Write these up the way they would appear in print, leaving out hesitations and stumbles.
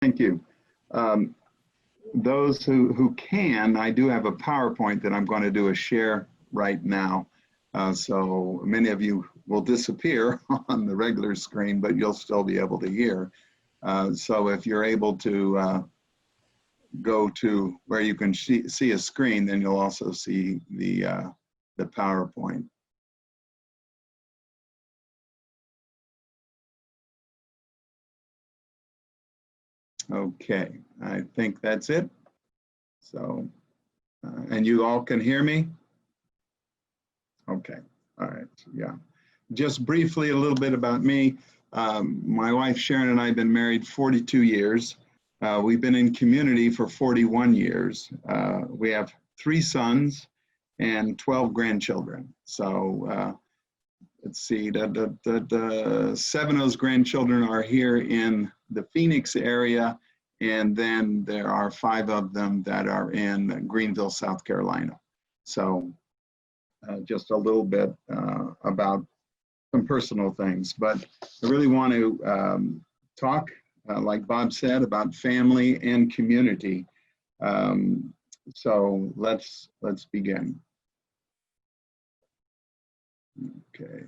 Thank you. Um, those who can, I do have a PowerPoint that I'm going to do a share right now. So many of you will disappear on the regular screen, but you'll still be able to hear. So if you're able to go to where you can see a screen, then you'll also see the PowerPoint. Okay, I think that's it. So, and you all can hear me? Okay, all right, yeah. Just briefly, a little bit about me. My wife Sharon and I have been married 42 years. We've been in community for 41 years. We have 3 sons and 12 grandchildren. So let's see, the 7 of those grandchildren are here in the Phoenix area, and then there are 5 of them that are in Greenville, South Carolina. So just a little bit about some personal things, but I really want to talk, like Bob said, about family and community. So let's begin. Okay.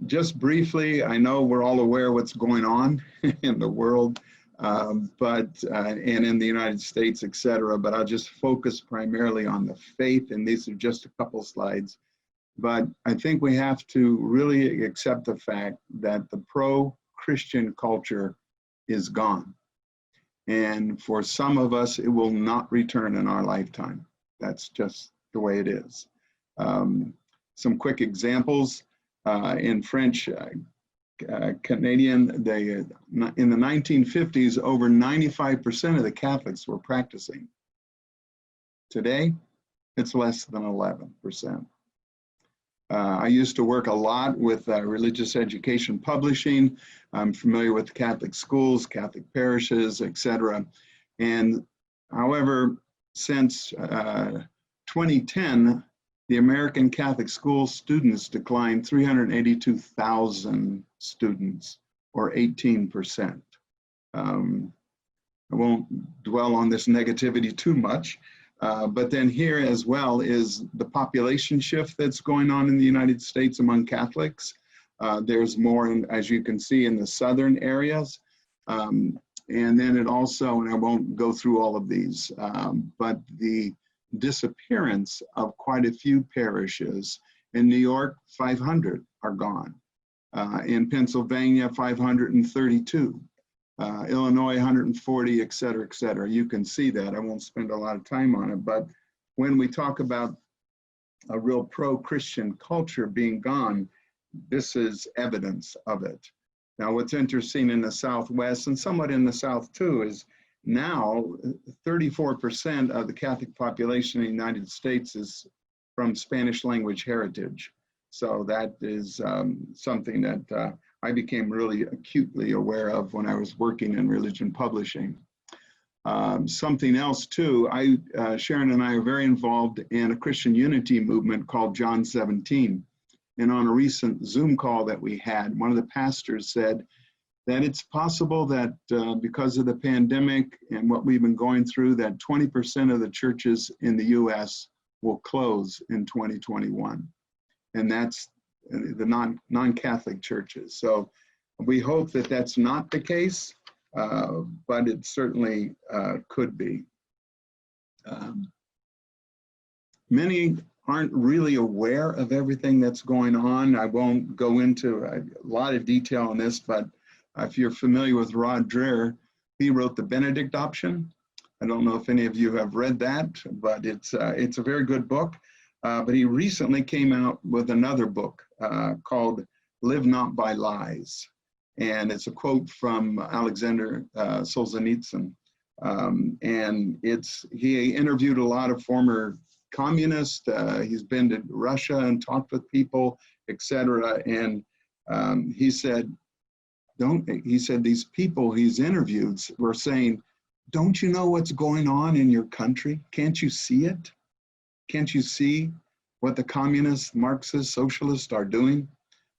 Just briefly, I know we're all aware what's going on in the world, and in the United States, et cetera, but I'll just focus primarily on the faith, and these are just a couple slides. But I think we have to really accept the fact that the pro-Christian culture is gone. And for some of us, it will not return in our lifetime. That's just the way it is. Some quick examples. In French Canadian, in the 1950s, over 95% of the Catholics were practicing. Today, it's less than 11%. I used to work a lot with religious education publishing. I'm familiar with Catholic schools, Catholic parishes, etc. And however, since 2010, the American Catholic school students declined 382,000 students, or 18%. I won't dwell on this negativity too much. But then here as well is the population shift that's going on in the United States among Catholics. There's more, as you can see, in the southern areas. And then it also, and I won't go through all of these, but the disappearance of quite a few parishes. In New York, 500 are gone. In Pennsylvania, 532. Illinois, 140, et cetera, et cetera. You can see that. I won't spend a lot of time on it, but when we talk about a real pro-Christian culture being gone, this is evidence of it. Now, what's interesting in the Southwest and somewhat in the South too is now 34% of the Catholic population in the United States is from Spanish language heritage. So that is something that I became really acutely aware of when I was working in religion publishing. Something else too, Sharon and I are very involved in a Christian unity movement called John 17. And on a recent Zoom call that we had, one of the pastors said that it's possible that because of the pandemic and what we've been going through, that 20% of the churches in the US will close in 2021. And that's the non-Catholic churches. So we hope that that's not the case, but it certainly could be. Many aren't really aware of everything that's going on. I won't go into a lot of detail on this, but if you're familiar with Rod Dreher, he wrote The Benedict Option. I don't know if any of you have read that, but it's a very good book. But he recently came out with another book called Live Not by Lies. And it's a quote from Alexander Solzhenitsyn. And he interviewed a lot of former communists. He's been to Russia and talked with people, etc. And he said, these people he's interviewed were saying, don't you know what's going on in your country? Can't you see it? Can't you see what the communists, Marxists, socialists are doing?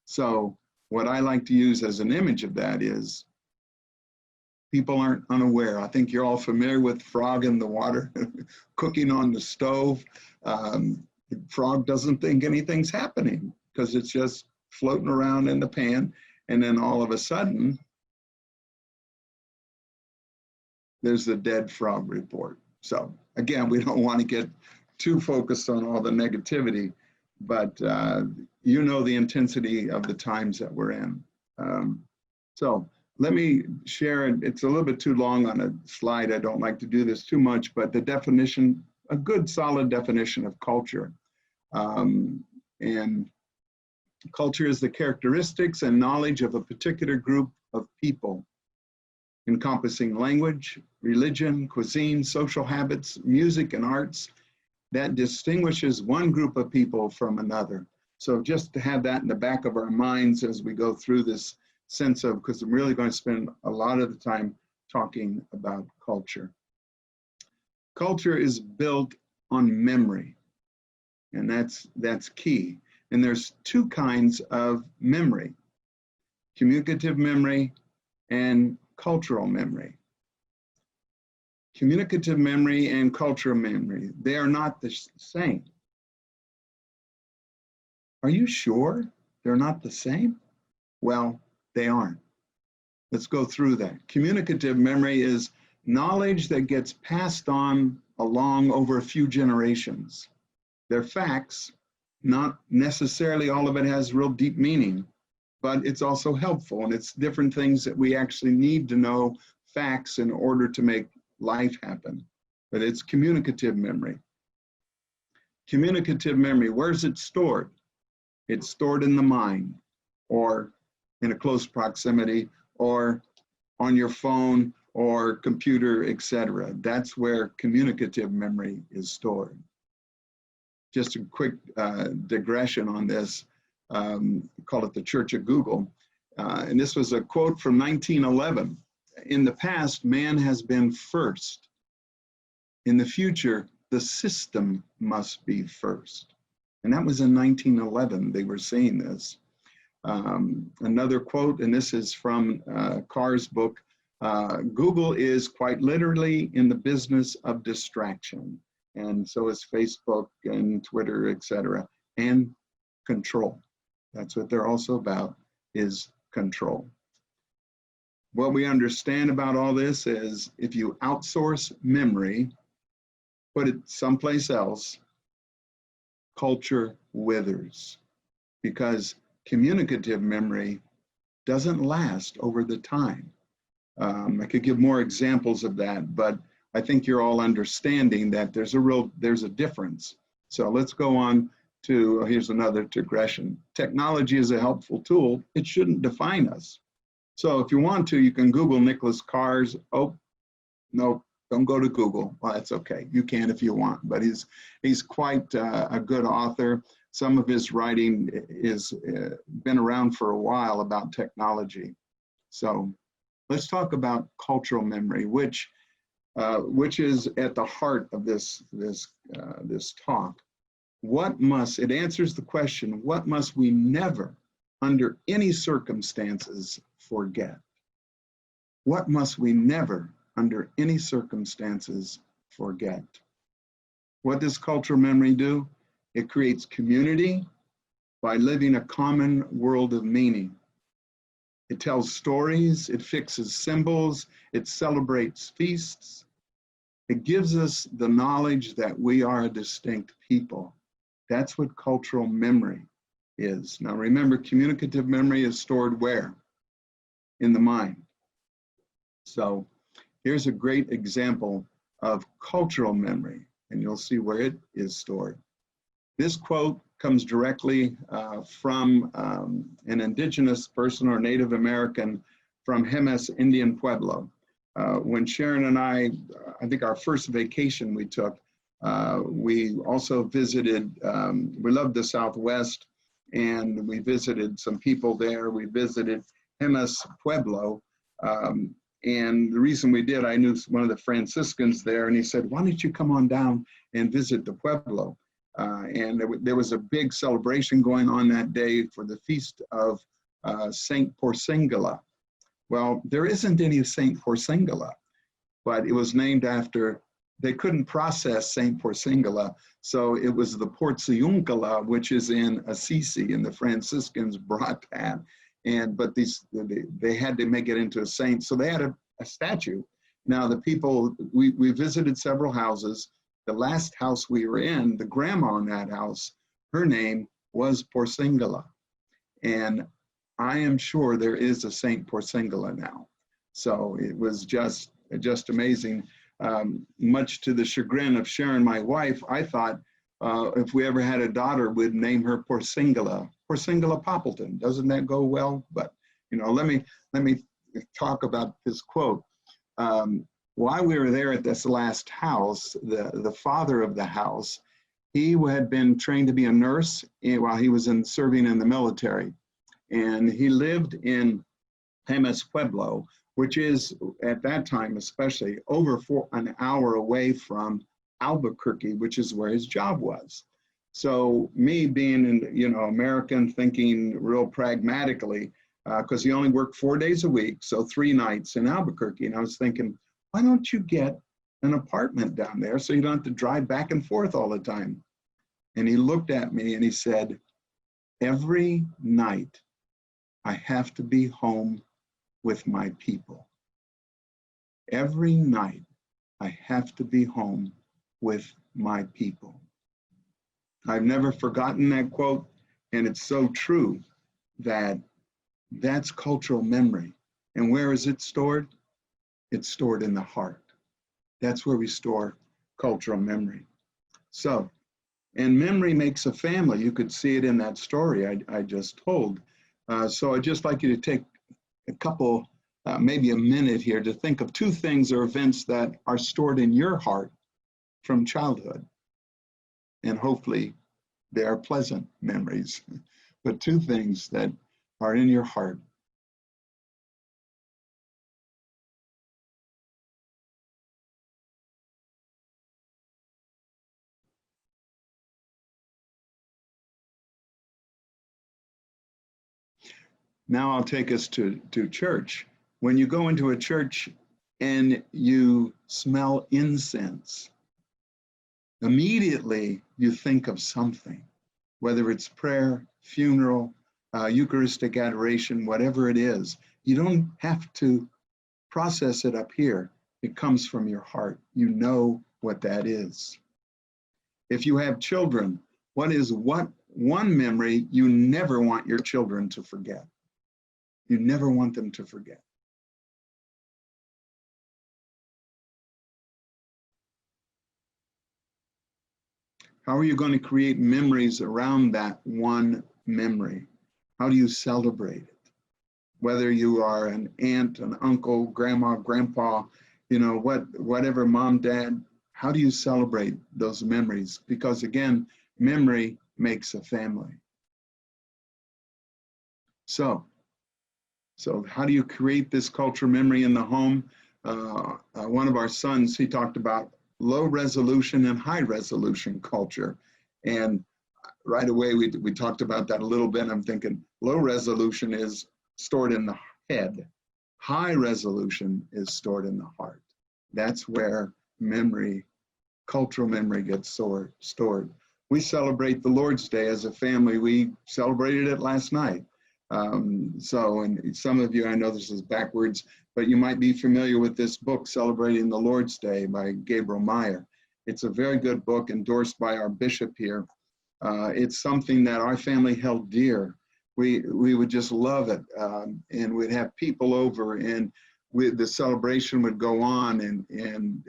So what I like to use as an image of that is people aren't unaware. I think you're all familiar with frog in the water, cooking on the stove. The frog doesn't think anything's happening because it's just floating around in the pan. And then all of a sudden, there's the dead frog report. So again, we don't want to get too focused on all the negativity, but you know the intensity of the times that we're in. So let me share, it's a little bit too long on a slide. I don't like to do this too much, but the definition, a good solid definition of culture. And culture is the characteristics and knowledge of a particular group of people, encompassing language, religion, cuisine, social habits, music, and arts that distinguishes one group of people from another. So just to have that in the back of our minds as we go through this sense of, because I'm really going to spend a lot of the time talking about culture. Culture is built on memory, and that's key. And there's two kinds of memory: communicative memory and cultural memory. Communicative memory and cultural memory, they are not the same. Are you sure they're not the same? Well, they aren't. Let's go through that. Communicative memory is knowledge that gets passed on along over a few generations. They're facts, not necessarily all of it has real deep meaning, but it's also helpful, and it's different things that we actually need to know facts in order to make life happen. But it's communicative memory. Communicative memory, where's it stored? It's stored in the mind, or in a close proximity, or on your phone or computer, etc. That's where communicative memory is stored. Just a quick digression on this, call it the Church of Google. And this was a quote from 1911. In the past, man has been first. In the future, the system must be first. And that was in 1911, they were saying this. Another quote, and this is from Carr's book, Google is quite literally in the business of distraction. And so is Facebook and Twitter, etc., and control. That's what they're also about, is control. What we understand about all this is if you outsource memory, put it someplace else, culture withers, because communicative memory doesn't last over the time. I could give more examples of that, but I think you're all understanding that there's a difference. So let's go on to, here's another digression. Technology is a helpful tool. It shouldn't define us. So if you want to, you can Google Nicholas Carr's, oh, no, don't go to Google. Well, that's okay. You can if you want, but he's quite a good author. Some of his writing is been around for a while about technology. So let's talk about cultural memory, which is at the heart of this talk. It answers the question, what must we never, under any circumstances, forget? What must we never, under any circumstances, forget? What does cultural memory do? It creates community by living a common world of meaning. It tells stories, it fixes symbols, it celebrates feasts. It gives us the knowledge that we are a distinct people. That's what cultural memory is. Now remember, communicative memory is stored where? In the mind. So here's a great example of cultural memory, and you'll see where it is stored. This quote comes directly from an indigenous person or Native American from Jemez Indian Pueblo. When Sharon and I think our first vacation we took, we also visited, we loved the Southwest, and we visited some people there. We visited Jemez Pueblo, and the reason we did, I knew one of the Franciscans there, and he said, why don't you come on down and visit the Pueblo? And there was a big celebration going on that day for the feast of Saint Porcingala. Well, there isn't any Saint Porsingala, but it was named after, they couldn't process Saint Porsingala, so it was the Porciuncula, which is in Assisi, and the Franciscans brought that. But they had to make it into a saint, so they had a statue. Now the people, we visited several houses. The last house we were in, the grandma in that house, her name was Porsingala. And I am sure there is a Saint Porsingala now. So it was just amazing. Much to the chagrin of Sharon, my wife, I thought if we ever had a daughter, we'd name her Porsingala Poppleton. Doesn't that go well? But let me talk about this quote. While we were there at this last house, the father of the house, he had been trained to be a nurse while he was serving in the military. And he lived in Jemez Pueblo, which is, at that time especially, over an hour away from Albuquerque, which is where his job was. So me being, American, thinking real pragmatically, because he only worked 4 days a week, so 3 nights in Albuquerque. And I was thinking, why don't you get an apartment down there so you don't have to drive back and forth all the time? And he looked at me and he said, every night I have to be home with my people. Every night I have to be home with my people. I've never forgotten that quote, and it's so true that that's cultural memory. And where is it stored? It's stored in the heart. That's where we store cultural memory. So, and memory makes a family. You could see it in that story I just told. So I'd just like you to take a couple, maybe a minute here to think of 2 things or events that are stored in your heart from childhood. And hopefully they are pleasant memories, but 2 things that are in your heart. Now I'll take us to church. When you go into a church and you smell incense, immediately you think of something, whether it's prayer, funeral, Eucharistic adoration, whatever it is. You don't have to process it up here. It comes from your heart. You know what that is. If you have children, what is one memory you never want your children to forget? You never want them to forget. How are you going to create memories around that one memory? How do you celebrate it? Whether you are an aunt, an uncle, grandma, grandpa, whatever, mom, dad, how do you celebrate those memories? Because again, memory makes a family. So how do you create this cultural memory in the home? One of our sons, he talked about low resolution and high resolution culture. And right away, we talked about that a little bit. I'm thinking low resolution is stored in the head. High resolution is stored in the heart. That's where memory, cultural memory gets stored. We celebrate the Lord's Day as a family. We celebrated it last night. And some of you, I know this is backwards, but you might be familiar with this book, Celebrating the Lord's Day by Gabriel Meyer. It's a very good book endorsed by our bishop here. It's something that our family held dear. We would just love it. And we'd have people over and the celebration would go on. And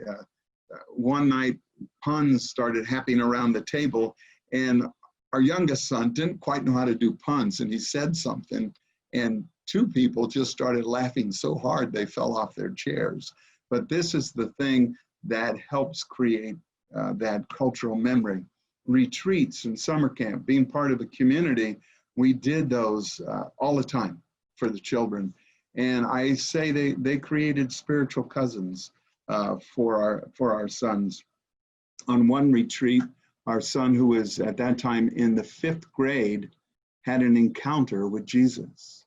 one night puns started happening around the table, and our youngest son didn't quite know how to do puns, and he said something, and 2 people just started laughing so hard they fell off their chairs. But this is the thing that helps create that cultural memory. Retreats and summer camp, being part of a community, we did those all the time for the children. And I say they created spiritual cousins for our sons. On one retreat, our son, who was at that time in the 5th grade, had an encounter with Jesus.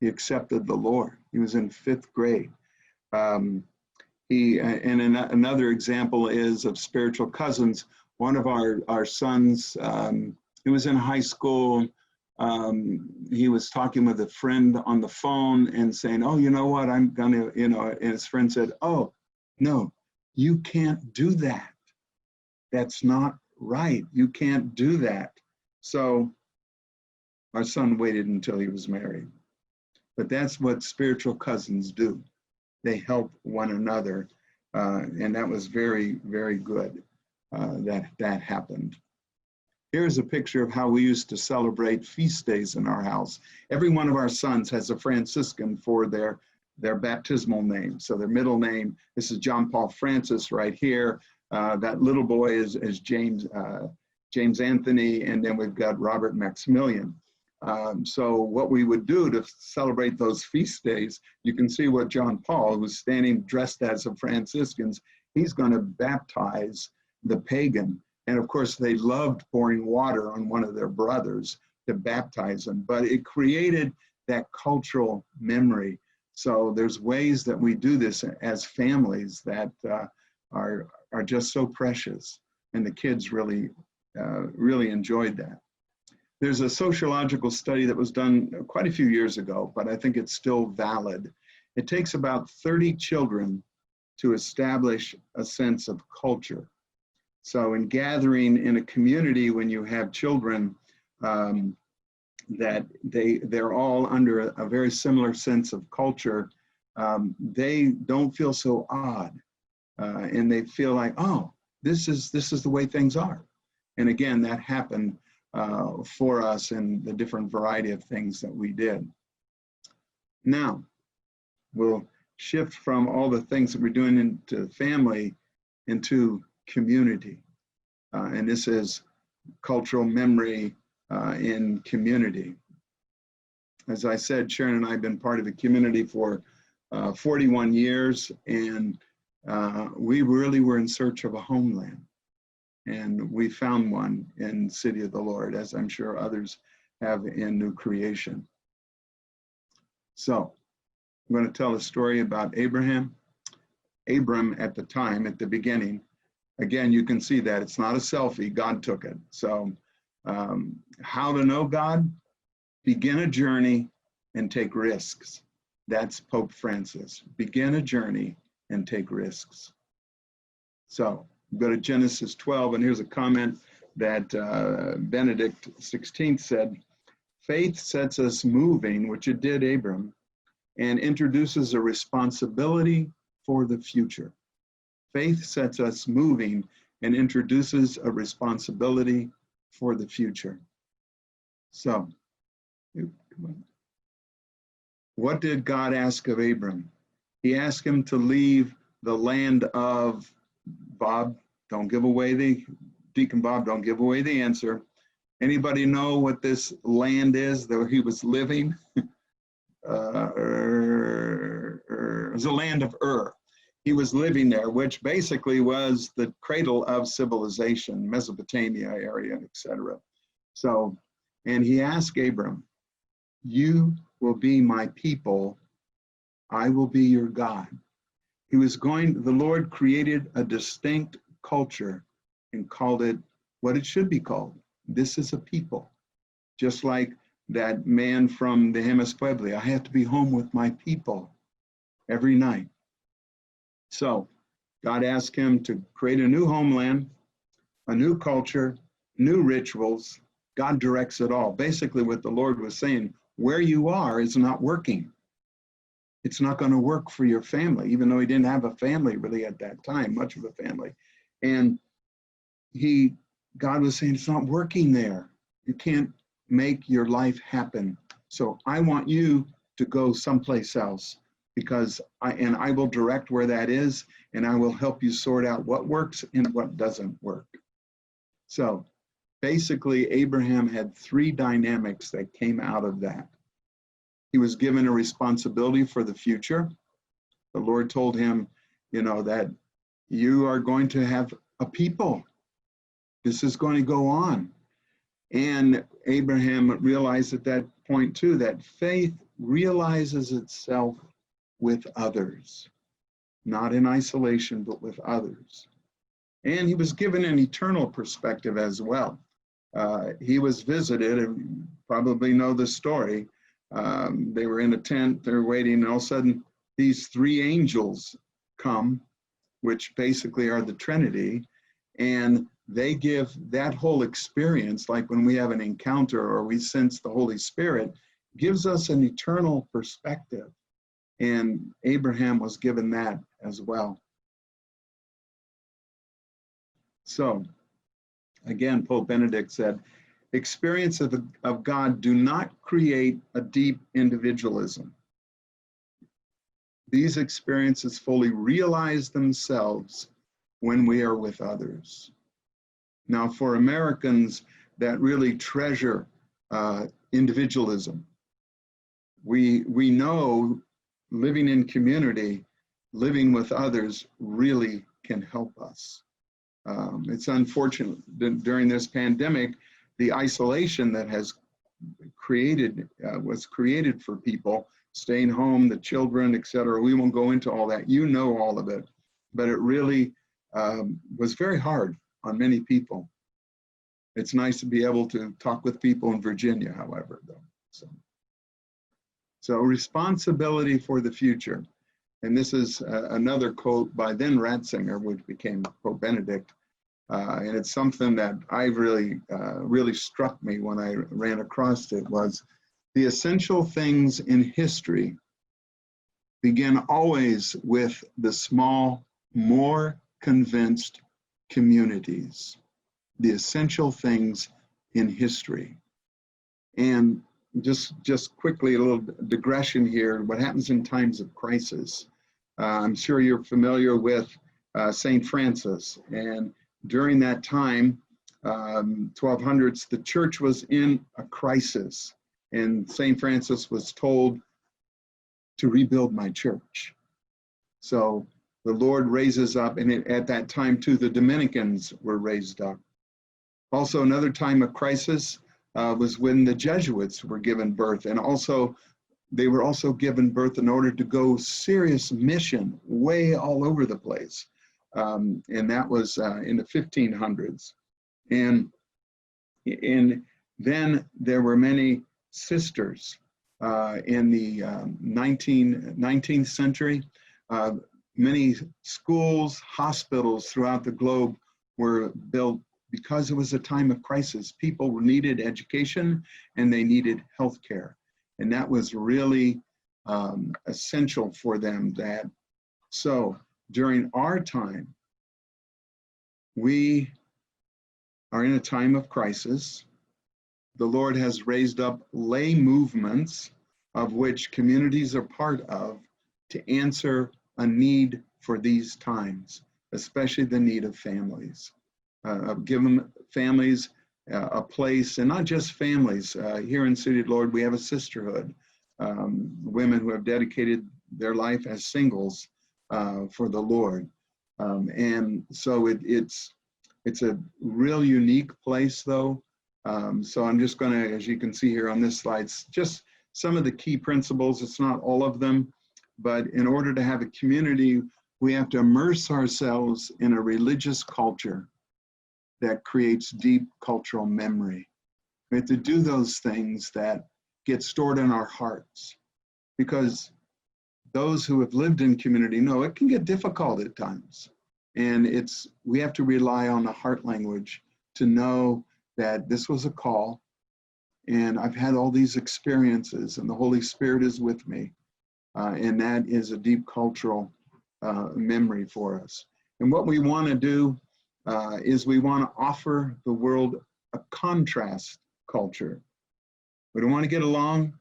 He accepted the Lord. He was in 5th grade. Another example is of spiritual cousins. One of our sons, he was in high school. He was talking with a friend on the phone and saying, oh, you know what, I'm gonna, and his friend said, oh, no, you can't do that. That's not right. You can't do that. So our son waited until he was married. But that's what spiritual cousins do. They help one another. And that was very, very good that happened. Here's a picture of how we used to celebrate feast days in our house. Every one of our sons has a Franciscan for their baptismal name. So their middle name, this is John Paul Francis right here. That little boy is James Anthony, and then we've got Robert Maximilian. So what we would do to celebrate those feast days, you can see what John Paul, who's standing dressed as a Franciscan, he's going to baptize the pagan. And of course, they loved pouring water on one of their brothers to baptize him, but it created that cultural memory. So there's ways that we do this as families that are just so precious, and the kids really enjoyed that. There's a sociological study that was done quite a few years ago, but I think it's still valid. It takes about 30 children to establish a sense of culture. So in gathering in a community, when you have children that they're all under a very similar sense of culture, they don't feel so odd, and they feel like, oh, this is the way things are. And again, that happened for us in the different variety of things that we did. Now, we'll shift from all the things that we're doing into family into community. And this is cultural memory in community. As I said, Sharon and I have been part of the community for 41 years, and we really were in search of a homeland. And we found one in City of the Lord, as I'm sure others have in New Creation. So I'm going to tell a story about Abraham. Abram at the time, at the beginning, again, you can see that it's not a selfie, God took it. So how to know God? Begin a journey and take risks. That's Pope Francis. Begin a journey and take risks. So go to Genesis 12, and here's a comment that Benedict XVI said, faith sets us moving, which it did Abram, and introduces a responsibility for the future. Faith sets us moving and introduces a responsibility for the future. So, what did God ask of Abram? He asked him to leave the land of Bob. Don't give away Deacon Bob, don't give away the answer. Anybody know what this land is that he was living? It was the land of Ur. He was living there, which basically was the cradle of civilization, Mesopotamia area, etc. So, and he asked Abram, you will be my people, I will be your God. The Lord created a distinct culture and called it what it should be called. This is a people. Just like that man from the Jemez Pueblo, I have to be home with my people every night. So God asked him to create a new homeland, a new culture, new rituals. God directs it all. Basically what the Lord was saying, where you are is not working. It's not going to work for your family, even though he didn't have a family really at that time, much of a family. And God was saying, it's not working there. You can't make your life happen. So I want you to go someplace else, because I will direct where that is, and I will help you sort out what works and what doesn't work. So basically, Abraham had 3 dynamics that came out of that. He was given a responsibility for the future. The Lord told him, that you are going to have a people. This is going to go on. And Abraham realized at that point too, that faith realizes itself with others, not in isolation, but with others. And he was given an eternal perspective as well. He was visited, and you probably know the story. They were in a tent, they're waiting, and all of a sudden these three angels come, which basically are the Trinity, and they give that whole experience, like when we have an encounter or we sense the Holy Spirit, gives us an eternal perspective. And Abraham was given that as well. So, again, Pope Benedict said, experience of God do not create a deep individualism. These experiences fully realize themselves when we are with others. Now, for Americans that really treasure individualism, we know living in community, living with others really can help us. It's unfortunate that during this pandemic, the isolation that has was created for people, staying home, the children, et cetera. We won't go into all that. You know all of it. But it really was very hard on many people. It's nice to be able to talk with people in Virginia, however, though. So responsibility for the future. And this is another quote by then Ratzinger, which became Pope Benedict. And it's something that I really struck me when I ran across it, was the essential things in history begin always with the small, more convinced communities. The essential things in history. And just quickly, a little digression here, what happens in times of crisis. I'm sure you're familiar with St. Francis, and during that time, 1200s, the church was in a crisis, and St. Francis was told to rebuild my church. So the Lord raises up, and at that time too, the Dominicans were raised up. Also, another time of crisis was when the Jesuits were given birth, and also they were also given birth in order to go serious mission way all over the place. And that was in the 1500s. And then there were many sisters in the 19th century. Many schools, hospitals throughout the globe were built because it was a time of crisis. People needed education and they needed health care. And that was really essential for them. So during our time, we are in a time of crisis. The Lord has raised up lay movements, of which communities are part of, to answer a need for these times, especially the need of families. Give them families a place, and not just families. Here in City of the Lord, we have a sisterhood, women who have dedicated their life as singles for the Lord. And so it's a real unique place, though. So I'm just going to, as you can see here on this slide, just some of the key principles. It's not all of them, but in order to have a community, we have to immerse ourselves in a religious culture that creates deep cultural memory. We have to do those things that get stored in our hearts, because those who have lived in community know it can get difficult at times. And we have to rely on the heart language to know that this was a call, and I've had all these experiences, and the Holy Spirit is with me. And that is a deep cultural memory for us. And what we want to do is we want to offer the world a contrast culture. We don't want to get along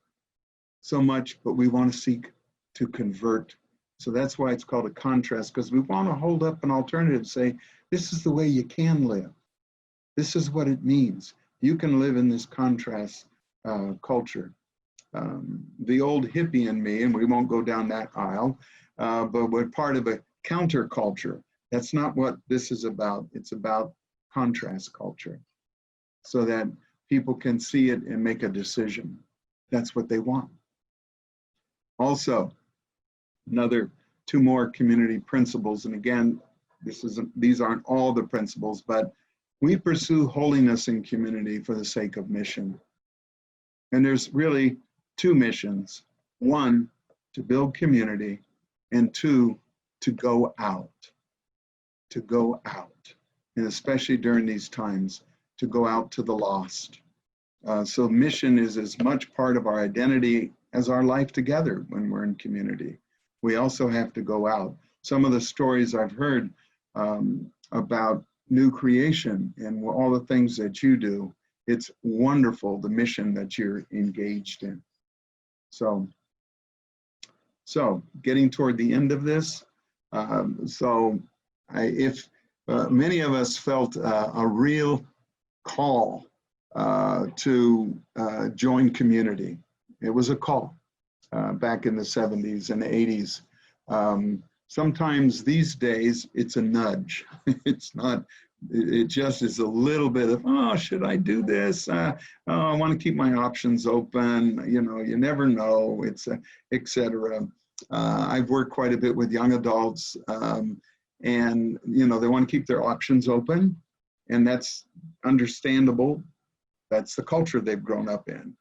so much, but we want to seek to convert. So that's why it's called a contrast, because we want to hold up an alternative, say, this is the way you can live. This is what it means. You can live in this contrast culture. The old hippie in me, and we won't go down that aisle, but we're part of a counterculture. That's not what this is about. It's about contrast culture, so that people can see it and make a decision. That's what they want. Also, another two more community principles. And again, these aren't all the principles, but we pursue holiness in community for the sake of mission. And there's really two missions. One, to build community, and two, to go out. To go out. And especially during these times, to go out to the lost. So mission is as much part of our identity as our life together when we're in community. We also have to go out. Some of the stories I've heard about new creation and all the things that you do, it's wonderful, the mission that you're engaged in. So getting toward the end of this, if many of us felt a real call to join community. It was a call back in the 70s and the 80s. Sometimes these days it's a nudge. It's not, it just is a little bit of, oh, should I do this? Oh, I want to keep my options open. You know, you never know, it's etc. I've worked quite a bit with young adults and, you know, they want to keep their options open, and that's understandable. That's the culture they've grown up in.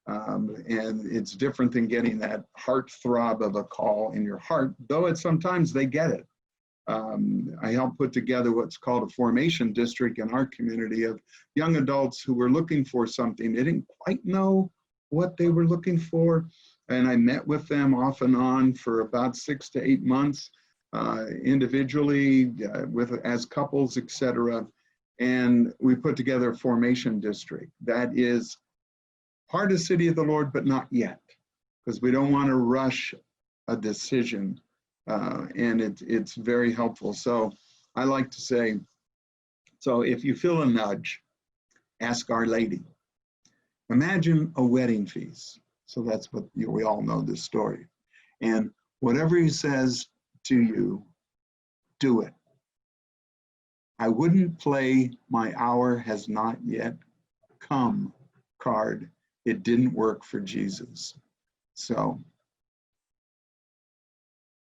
And it's different than getting that heart throb of a call in your heart, though sometimes they get it. I helped put together what's called a formation district in our community of young adults who were looking for something. They didn't quite know what they were looking for. And I met with them off and on for about 6 to 8 months, individually, as couples, etc. And we put together a formation district that is part of City of the Lord, but not yet, because we don't want to rush a decision. And it's very helpful. So I like to say, so if you feel a nudge, ask Our Lady. Imagine a wedding feast. So that's what we all know this story. And whatever he says to you, do it. I wouldn't play my hour has not yet come card. It didn't work for Jesus. So,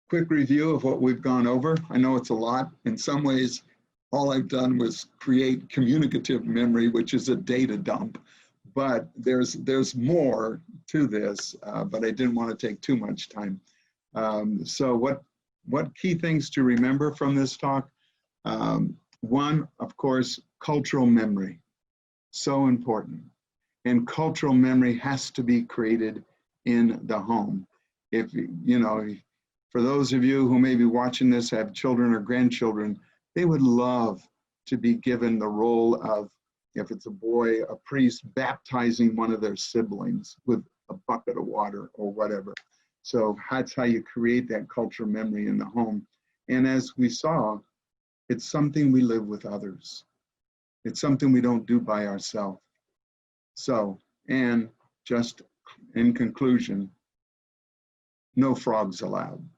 quick review of what we've gone over. I know it's a lot. In some ways, all I've done was create communicative memory, which is a data dump. But there's more to this, but I didn't want to take too much time. So what key things to remember from this talk? One, of course, cultural memory. So important. And cultural memory has to be created in the home. If, you know, for those of you who may be watching this, have children or grandchildren, they would love to be given the role of, if it's a boy, a priest baptizing one of their siblings with a bucket of water or whatever. So that's how you create that cultural memory in the home. And as we saw, it's something we live with others. It's something we don't do by ourselves. So, and just in conclusion, no frogs allowed.